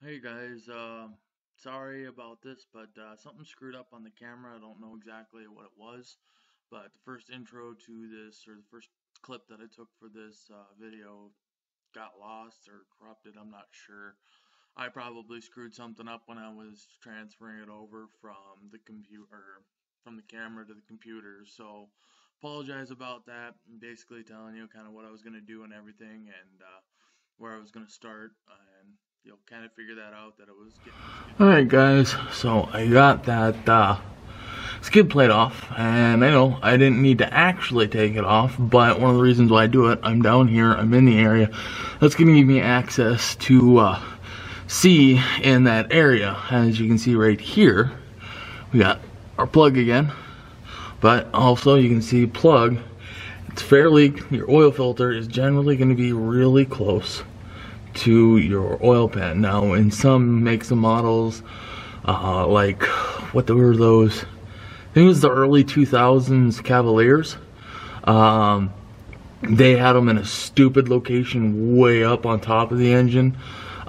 Hey guys, sorry about this, but something screwed up on the camera. I don't know exactly what it was, but the first intro to this, or the first clip that I took for this video got lost or corrupted, I'm not sure. I probably screwed something up when I was transferring it over from the computer, from the camera to the computer, so apologize about that. I'm basically telling you kind of what I was going to do and everything, and where I was going to start, and you'll kind of figure that out, that it was getting... Alright guys, so I got that skid plate off, and I know I didn't need to actually take it off, but one of the reasons why I do it, I'm down here, I'm in the area, that's going to give me access to see in that area. As you can see right here, we got our plug again, but also you can see plug, it's fairly, your oil filter is generally going to be really close to your oil pan. Now in some makes and models, like what were those, I think it was the early 2000s Cavaliers, they had them in a stupid location way up on top of the engine.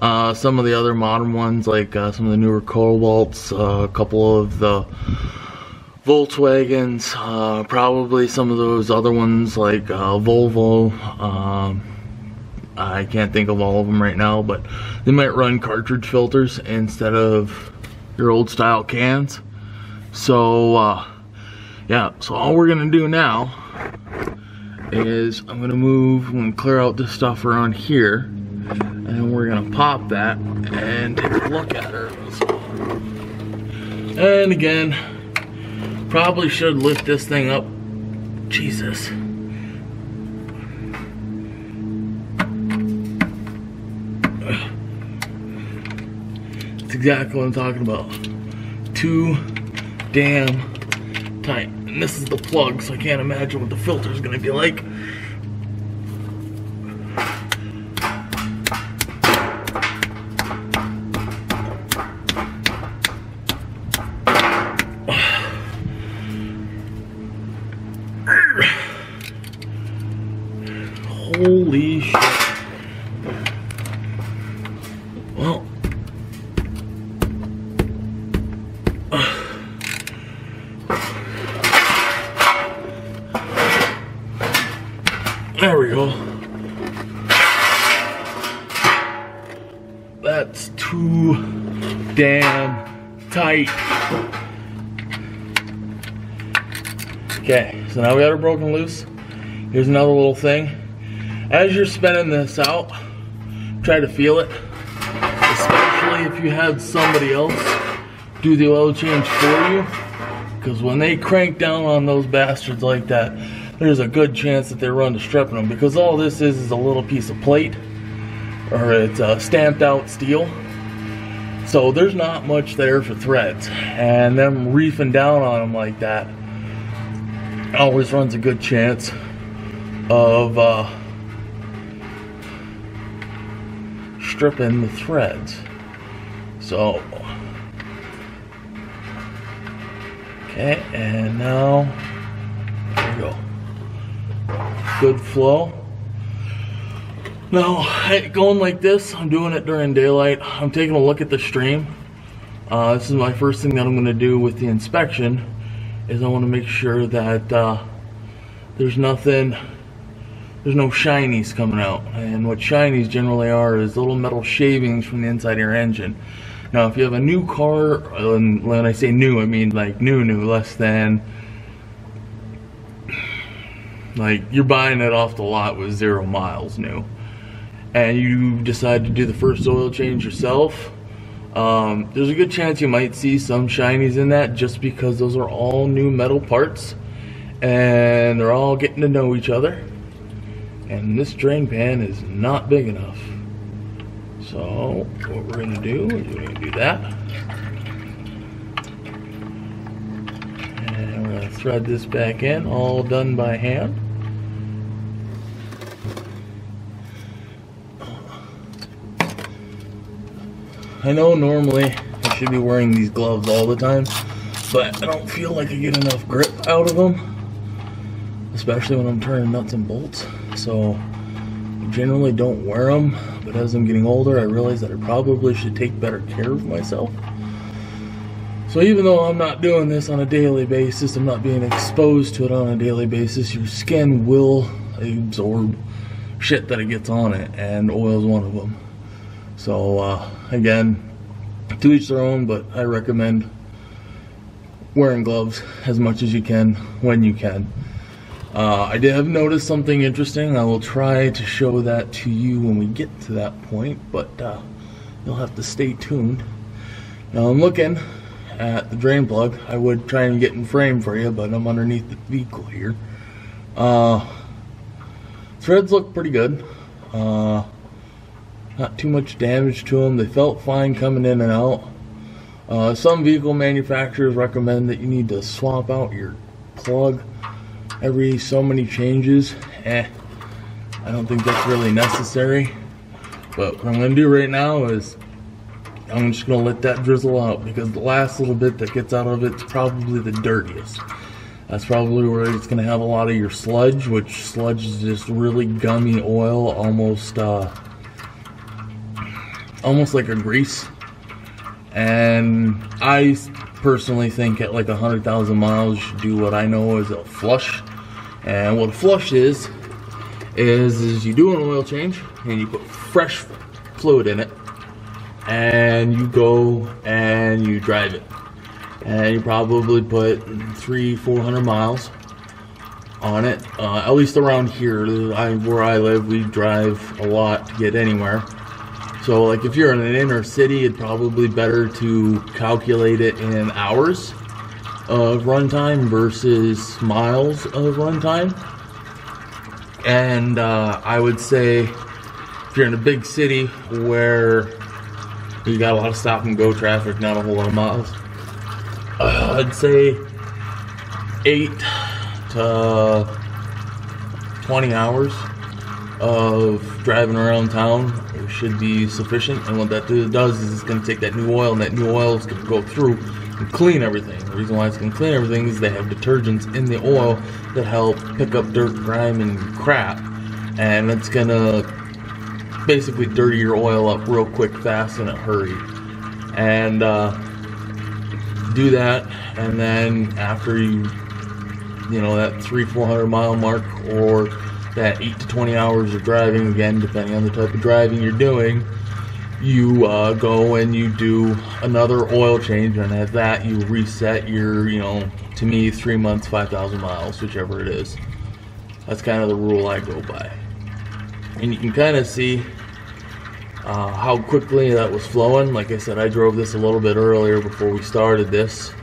Some of the other modern ones, like some of the newer Cobalts, a couple of the Volkswagens, probably some of those other ones like Volvo, I can't think of all of them right now, but they might run cartridge filters instead of your old style cans. So yeah, so all we're gonna do now is I'm gonna clear out this stuff around here, and we're gonna pop that and take a look at her. And again, probably should lift this thing up. Jesus. That's exactly what I'm talking about. Too damn tight. And this is the plug, so I can't imagine what the filter is going to be like. Holy shit. Well, there we go. That's too damn tight. Okay, so now we got her broken loose. Here's another little thing. As you're spinning this out, try to feel it, especially if you had somebody else do the oil change for you, because when they crank down on those bastards like that, there's a good chance that they run to stripping them, because all this is a little piece of plate, or it's stamped out steel, so there's not much there for threads, and them reefing down on them like that always runs a good chance of stripping the threads. So okay, and now there we go, good flow. Now going like this, I'm doing it during daylight. I'm taking a look at the stream. This is my first thing that I'm going to do with the inspection, is I want to make sure that there's no shinies coming out. And what shinies generally are is little metal shavings from the inside of your engine. Now if you have a new car, and when I say new, I mean like new, less than, like you're buying it off the lot with 0 miles new, and you decide to do the first oil change yourself, there's a good chance you might see some shinies in that, just because those are all new metal parts and they're all getting to know each other. And this drain pan is not big enough. So what we're going to do is we're going to do that. And we're going to thread this back in, all done by hand. I know normally I should be wearing these gloves all the time, but I don't feel like I get enough grip out of them, especially when I'm turning nuts and bolts. So generally don't wear them, but as I'm getting older, I realize that I probably should take better care of myself. So even though I'm not doing this on a daily basis, I'm not being exposed to it on a daily basis, your skin will absorb shit that it gets on it, and oil is one of them. So again, to each their own, but I recommend wearing gloves as much as you can when you can. I did have noticed something interesting. I will try to show that to you when we get to that point, but you'll have to stay tuned. Now I'm looking at the drain plug. I would try and get in frame for you, but I'm underneath the vehicle here. Threads look pretty good. Not too much damage to them. They felt fine coming in and out. Some vehicle manufacturers recommend that you need to swap out your plug every so many changes. I don't think that's really necessary. But what I'm going to do right now is I'm just going to let that drizzle out, because the last little bit that gets out of it's probably the dirtiest. That's probably where it's going to have a lot of your sludge, which sludge is just really gummy oil, almost like a grease. And I personally think at like 100,000 miles you should do what I know is a flush. And what a flush is you do an oil change and you put fresh fluid in it, and you go and you drive it, and you probably put 300-400 miles on it. At least around here, where I live, we drive a lot to get anywhere. So like if you're in an inner city, it's probably better to calculate it in hours of runtime versus miles of runtime. And I would say if you're in a big city where you got a lot of stop and go traffic, not a whole lot of miles, I'd say 8 to 20 hours of driving around town should be sufficient. And what that does is it's going to take that new oil, and that new oil is going to go through and clean everything. The reason why it's going to clean everything is they have detergents in the oil that help pick up dirt, grime, and crap, and it's going to basically dirty your oil up real quick, fast, in a hurry. And do that, and then after you know, that 300-400 mile mark, or that 8 to 20 hours of driving, again depending on the type of driving you're doing, you go and you do another oil change, and at that you reset your, you know, to me 3 months, 5,000 miles, whichever it is. That's kind of the rule I go by. And you can kind of see how quickly that was flowing. Like I said, I drove this a little bit earlier before we started this,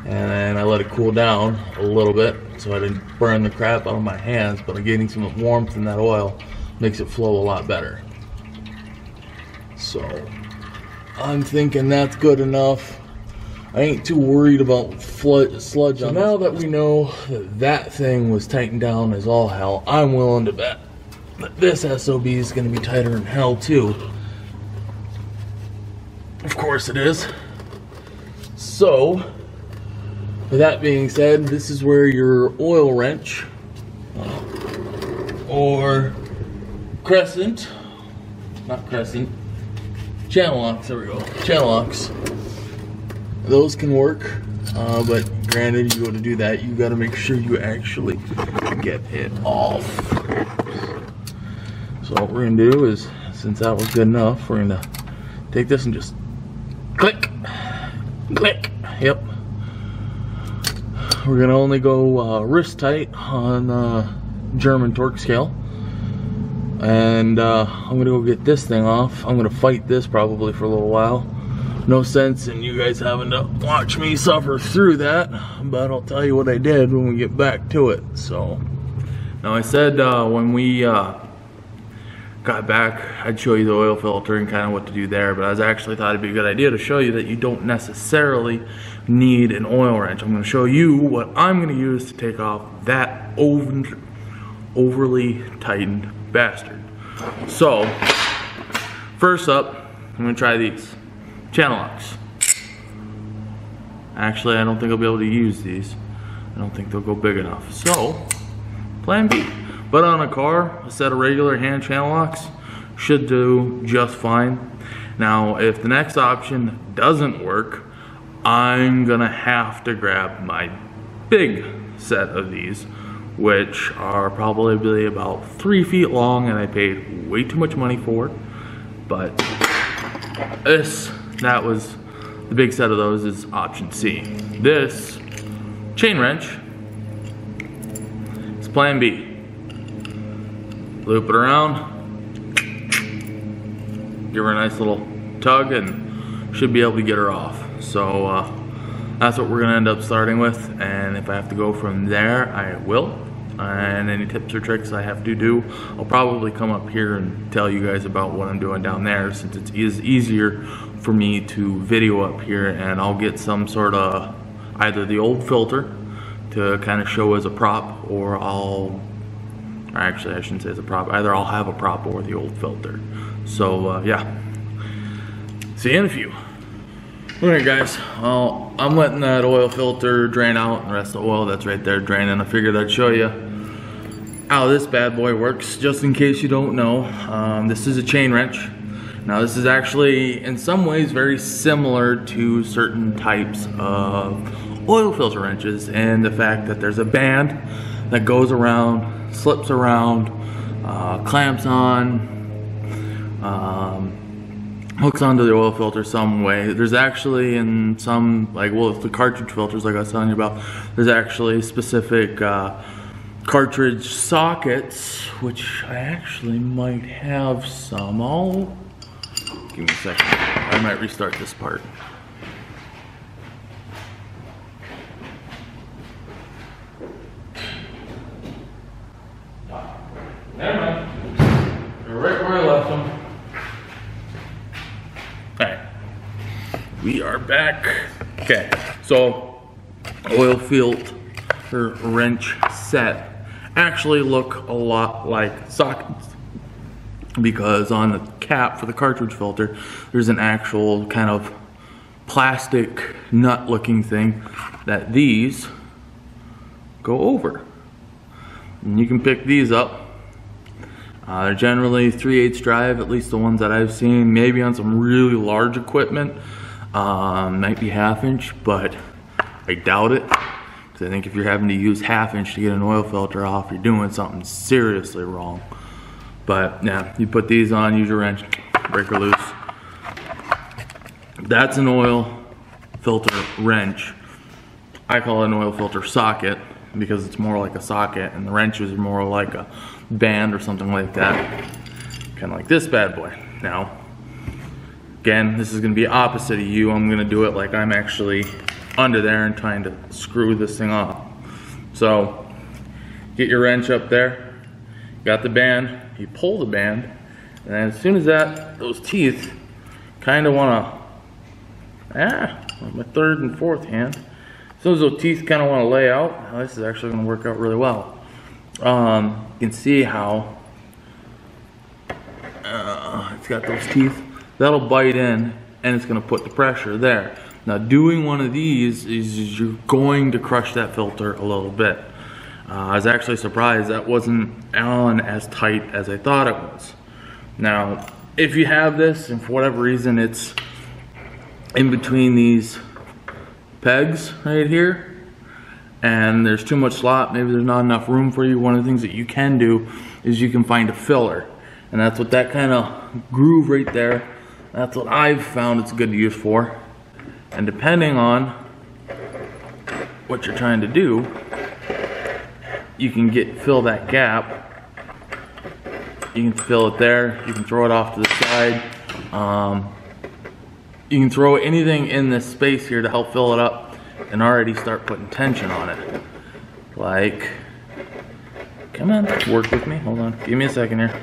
and then I let it cool down a little bit so I didn't burn the crap out of my hands, but getting some warmth in that oil makes it flow a lot better. So I'm thinking that's good enough. I ain't too worried about sludge on. So now that we know that thing was tightened down as all hell, I'm willing to bet that this SOB is going to be tighter than hell too. Of course it is. So with that being said, this is where your oil wrench or crescent, not crescent, channel locks, there we go, channel locks, those can work, but granted, you go to do that, you got to make sure you actually get it off. So what we're going to do is, since that was good enough, we're going to take this and just click, click, yep. We're going to only go wrist tight on German torque scale. And I'm going to go get this thing off. I'm going to fight this probably for a little while. No sense in you guys having to watch me suffer through that, but I'll tell you what I did when we get back to it. So now I said when we got back, I'd show you the oil filter and kind of what to do there, but I actually thought it'd be a good idea to show you that you don't necessarily need an oil wrench. I'm going to show you what I'm going to use to take off that overly tightened bastard. So first up, I'm going to try these channel locks. Actually, I don't think I'll be able to use these. I don't think they'll go big enough. So plan B. But on a car, a set of regular hand channel locks should do just fine. Now, if the next option doesn't work, I'm gonna have to grab my big set of these, which are probably about 3 feet long, and I paid way too much money for. But that was the big set of those is option C. This chain wrench is plan B. Loop it around, give her a nice little tug, and should be able to get her off. So that's what we're gonna end up starting with, and if I have to go from there, I will. And any tips or tricks I have to do, I'll probably come up here and tell you guys about what I'm doing down there, since it is easier for me to video up here, and I'll get some sort of either the old filter to kind of show as a prop, or actually I shouldn't say as a prop, either I'll have a prop or the old filter. So yeah, see you in a few. Alright guys, well, I'm letting that oil filter drain out, and the rest of the oil that's right there draining. I figured I'd show you how this bad boy works, just in case you don't know. This is a chain wrench. Now this is actually in some ways very similar to certain types of oil filter wrenches, and the fact that there's a band that goes around, slips around, clamps on, hooks onto the oil filter some way. There's actually in some, like, well, the cartridge filters like I was telling you about, there's actually specific cartridge sockets, which I actually might have some. Give me a second. I might restart this part. Never mind. They're right where I left them. Alright, we are back. Okay, so oil filter wrench set actually look a lot like sockets, because on the cap for the cartridge filter there's an actual kind of plastic nut looking thing that these go over, and you can pick these up. They're generally 3/8 drive, at least the ones that I've seen. Maybe on some really large equipment, might be 1/2 inch, but I doubt it. Because I think if you're having to use 1/2 inch to get an oil filter off, you're doing something seriously wrong. But yeah, you put these on, use your wrench, break her loose. That's an oil filter wrench. I call it an oil filter socket because it's more like a socket, and the wrenches are more like a band or something like that, kind of like this bad boy. Now again, this is going to be opposite of you. I'm going to do it like I'm actually under there and trying to screw this thing off. So get your wrench up there, got the band, you pull the band, and as soon as those teeth kind of want to, my third and fourth hand, as soon as those teeth kind of want to lay out, this is actually going to work out really well. You can see how it's got those teeth. That'll bite in, and it's going to put the pressure there. Now, doing one of these is you're going to crush that filter a little bit. I was actually surprised that wasn't on as tight as I thought it was. Now, if you have this, and for whatever reason it's in between these pegs right here, and there's too much slot, maybe there's not enough room for you, one of the things that you can do is you can find a filler. And that's what that kind of groove right there, that's what I've found it's good to use for. And depending on what you're trying to do, you can fill that gap. You can fill it there, you can throw it off to the side. You can throw anything in this space here to help fill it up and already start putting tension on it. Like, come on, work with me, hold on, give me a second here.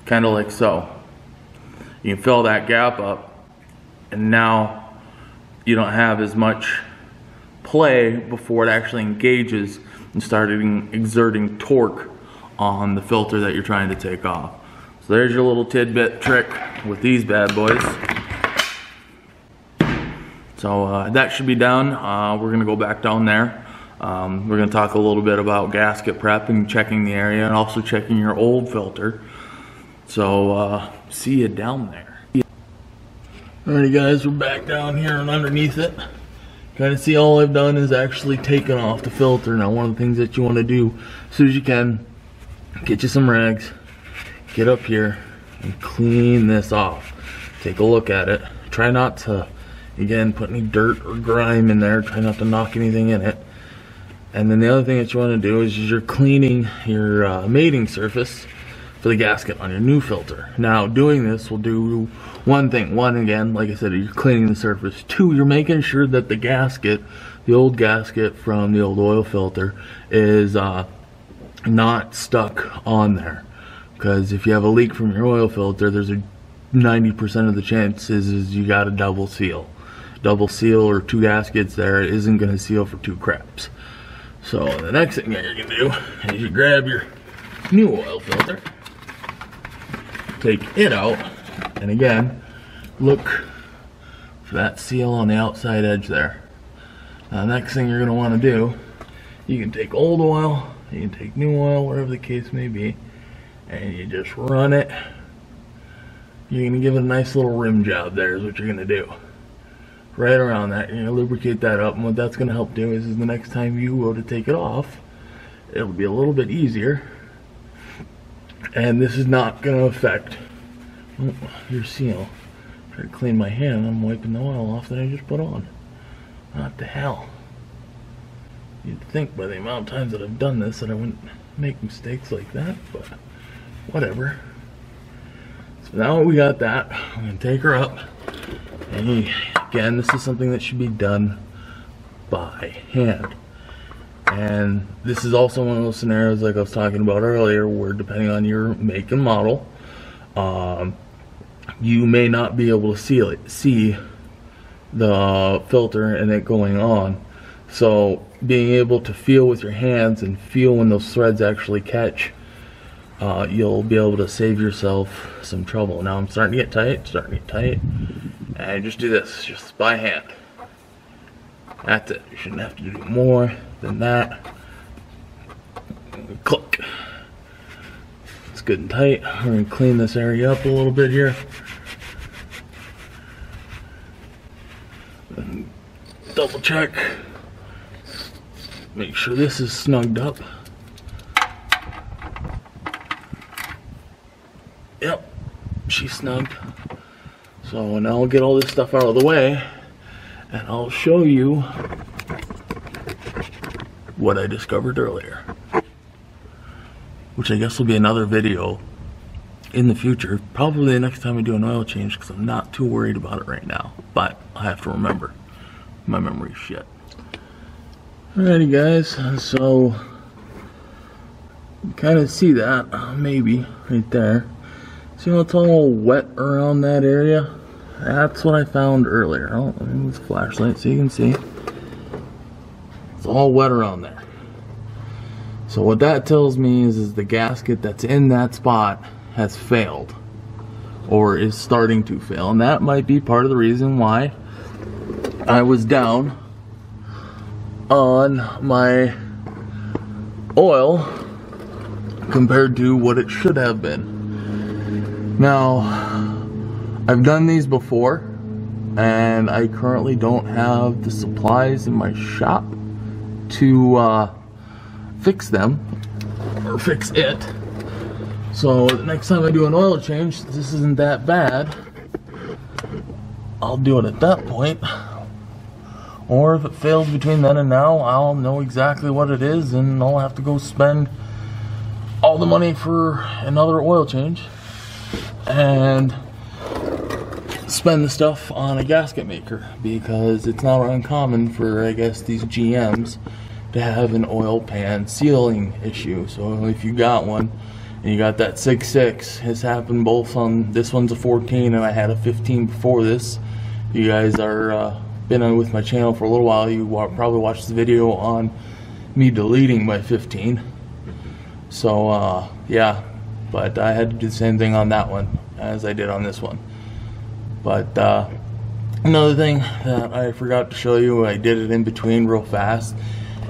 Kind of like so. You can fill that gap up, and now you don't have as much play before it actually engages and starting exerting torque on the filter that you're trying to take off. So there's your little tidbit trick with these bad boys. So that should be done. We're gonna go back down there. We're going to talk a little bit about gasket prep and checking the area and also checking your old filter. So see you down there. Alrighty guys, we're back down here and underneath it. Kind of see all I've done is actually taken off the filter. Now one of the things that you want to do as soon as you can, get you some rags, get up here and clean this off. Take a look at it. Try not to, again, put any dirt or grime in there. Try not to knock anything in it. And then the other thing that you want to do is you're cleaning your mating surface for the gasket on your new filter. Now doing this will do one thing. One, again, like I said, you're cleaning the surface. Two, you're making sure that the gasket, the old gasket from the old oil filter, is not stuck on there. Because if you have a leak from your oil filter, there's a 90% of the chances is you got a double seal. Double seal or two gaskets there isn't going to seal for two craps. So the next thing that you're going to do is you grab your new oil filter, take it out, and again, look for that seal on the outside edge there. Now the next thing you're going to want to do, you can take old oil, you can take new oil, whatever the case may be, and you just run it. You're going to give it a nice little rim job there is what you're going to do. Right around that, you're going to lubricate that up, and what that's going to help do is the next time you go to take it off, it'll be a little bit easier. And this is not going to affect your seal. Try to clean my hand, I'm wiping the oil off that I just put on. What the hell? You'd think by the amount of times that I've done this that I wouldn't make mistakes like that, but whatever. So now we got that, I'm going to take her up. And again, this is something that should be done by hand. And this is also one of those scenarios like I was talking about earlier where depending on your make and model, you may not be able to see the filter and it going on. So being able to feel with your hands and feel when those threads actually catch, you'll be able to save yourself some trouble. Now I'm starting to get tight, and just do this, just by hand. That's it. You shouldn't have to do more than that. Click. It's good and tight. We're going to clean this area up a little bit here. And double check. Make sure this is snugged up. Yep, she's snugged. So now I'll get all this stuff out of the way and I'll show you what I discovered earlier, which I guess will be another video in the future, probably the next time I do an oil change, because I'm not too worried about it right now, but I have to remember. My memory's shit. Alrighty guys, so you kind of see that, maybe, right there. See how it's all wet around that area? That's what I found earlier. Oh, let me move the flashlight so you can see. It's all wet around there. So what that tells me is the gasket that's in that spot has failed. Or is starting to fail. And that might be part of the reason why I was down on my oil compared to what it should have been. Now, I've done these before, and I currently don't have the supplies in my shop to fix them, or fix it. So the next time I do an oil change, this isn't that bad, I'll do it at that point. Or if it fails between then and now, I'll know exactly what it is, and I'll have to go spend all the money for another oil change and spend the stuff on a gasket maker, because it's not uncommon for, I guess, these GMs to have an oil pan sealing issue. So if you got one and you got that 6.6, it's happened both on, this one's a 14 and I had a 15 before this. You guys are been on with my channel for a little while, you probably watched the video on me deleting my 15. So yeah, but I had to do the same thing on that one as I did on this one. But another thing that I forgot to show you, I did it in between real fast,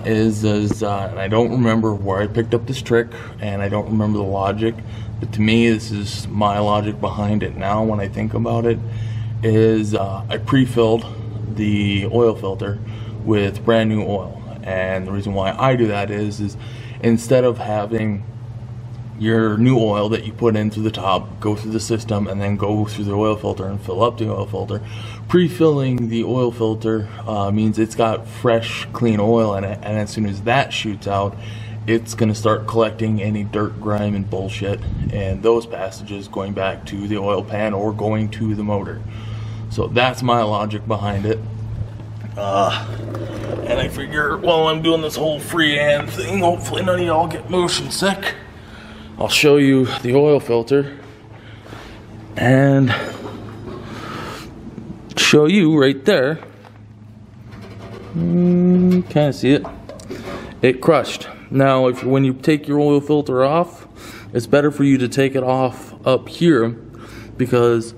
is and I don't remember where I picked up this trick, and I don't remember the logic, but to me, this is my logic behind it now when I think about it, is I pre-filled the oil filter with brand new oil. And the reason why I do that is instead of having your new oil that you put in through the top go through the system and then go through the oil filter and fill up the oil filter, pre-filling the oil filter means it's got fresh, clean oil in it, and as soon as that shoots out, it's going to start collecting any dirt, grime, and bullshit and those passages going back to the oil pan or going to the motor. So that's my logic behind it. And I figure while I'm doing this whole freehand thing, hopefully none of y'all get motion sick, I'll show you the oil filter and show you right there. Kind of see it. It crushed. Now, when you take your oil filter off, it's better for you to take it off up here, because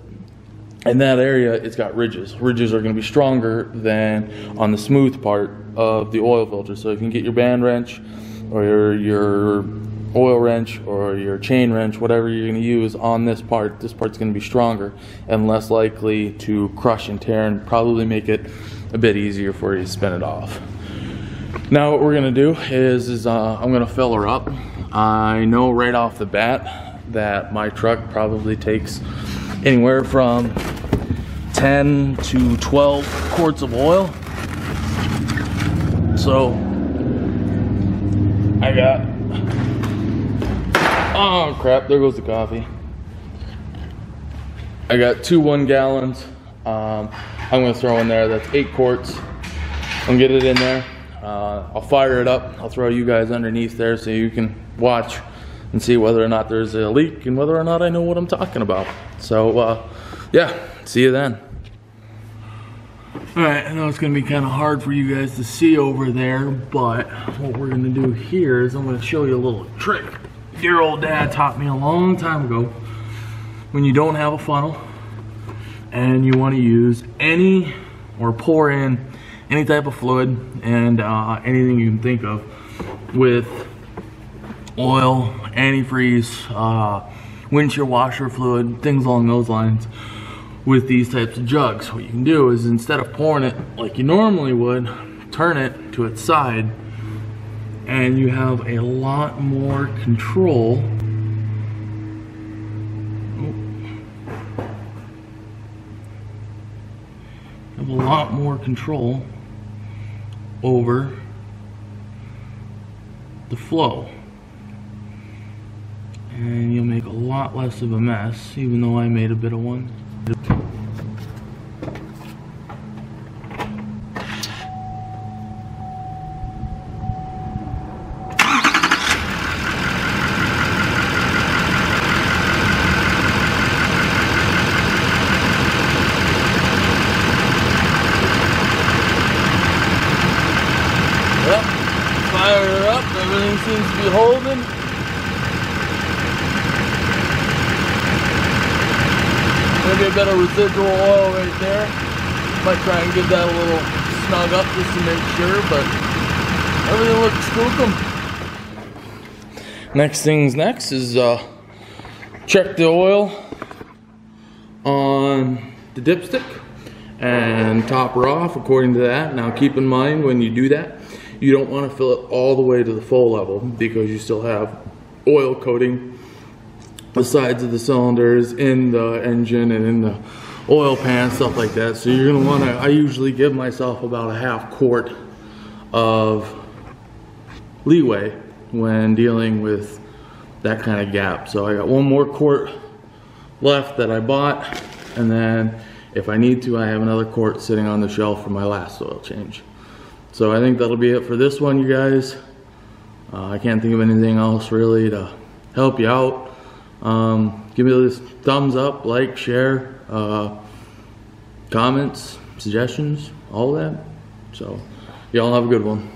in that area it's got ridges. Ridges are going to be stronger than on the smooth part of the oil filter. So if you can get your band wrench or your oil wrench or your chain wrench, whatever you're going to use on this part's going to be stronger and less likely to crush and tear, and probably make it a bit easier for you to spin it off. Now what we're going to do is I'm going to fill her up. I know right off the bat that my truck probably takes anywhere from 10 to 12 quarts of oil. So I got, oh crap, there goes the coffee. I got 2 1-gallons. I'm going to throw in there, that's 8 quarts. I'm get it in there. I'll fire it up. I'll throw you guys underneath there so you can watch and see whether or not there's a leak and whether or not I know what I'm talking about. So yeah, see you then. Alright, I know it's going to be kind of hard for you guys to see over there, but what we're going to do here is I'm going to show you a little trick your old dad taught me a long time ago. When you don't have a funnel and you want to use any or pour in any type of fluid and anything you can think of with oil, antifreeze, windshield washer fluid, things along those lines, with these types of jugs, what you can do is, instead of pouring it like you normally would, turn it to its side, and you have a lot more control. You have a lot more control over the flow, and you'll make a lot less of a mess, even though I made a bit of one. Yep, fire her up, everything seems to be holding. Maybe a bit of residual oil right there. Might try and get that a little snug up just to make sure, but everything looks skookum. Next things next is check the oil on the dipstick and top her off according to that. Now keep in mind, when you do that, you don't want to fill it all the way to the full level, because you still have oil coating the sides of the cylinders, in the engine, and in the oil pan, stuff like that. So you're going to want to, I usually give myself about a half quart of leeway when dealing with that kind of gap. So I got 1 more quart left that I bought, and then if I need to, I have another quart sitting on the shelf for my last oil change. So I think that'll be it for this one, you guys. I can't think of anything else really to help you out. Give me this thumbs up, like, share, comments, suggestions, all that. So y'all have a good one.